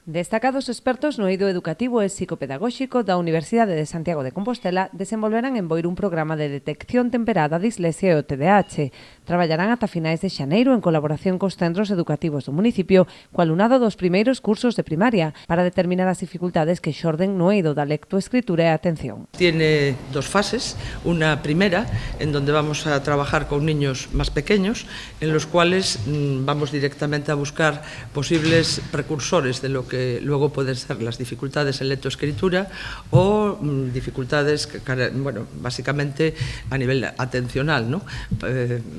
Destacados expertos no eido educativo e psicopedagóxico da Universidade de Santiago de Compostela desenvolverán en Boiro un programa de detección temperada de dislexia e o TDAH. Traballarán ata finais de xaneiro en colaboración cos centros educativos do municipio co alumnado dos primeiros cursos de primaria para determinar as dificultades que xorden no eido da lectoescritura e atención. Tiene dos fases, una primera en donde vamos a trabajar con niños más pequeños en los cuales vamos directamente a buscar posibles precursores de lo que luego pueden ser las dificultades en lectoescritura o dificultades, bueno, básicamente a nivel atencional, ¿no?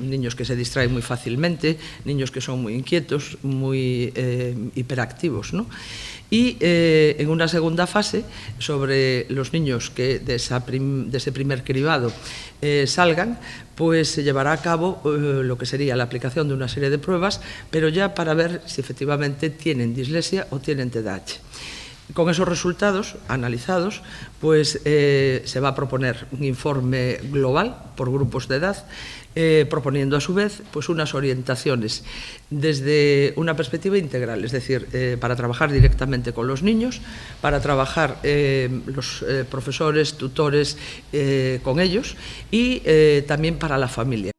Niños que se distraen muy fácilmente, niños que son muy inquietos, muy hiperactivos, ¿no? Y en una segunda fase, sobre los niños que de ese primer cribado salgan, pues se llevará a cabo lo que sería la aplicación de una serie de pruebas, pero ya para ver si efectivamente tienen dislexia o tienen TDAH. Con esos resultados analizados, pues se va a proponer un informe global por grupos de edad, proponiendo a su vez pues unas orientaciones desde una perspectiva integral, es decir, para trabajar directamente con los niños, para trabajar los profesores, tutores con ellos y también para la familia.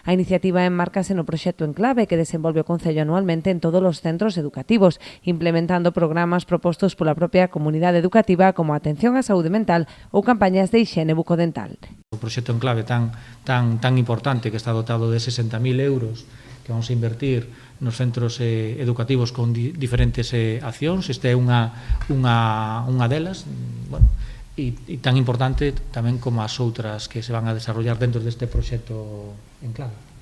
A iniciativa enmárcase no proxecto Enclave que desenvolve o Concello anualmente en todos os centros educativos, implementando programas propostos pola propia comunidade educativa como a atención á saúde mental ou campañas de hixiene bucodental. O proxecto Enclave tan importante que está dotado de 60.000 euros que vamos a invertir nos centros educativos con diferentes accións. Esta é unha delas, bueno, e tan importante tamén como as outras que se van a desarrollar dentro deste proxecto Enclave.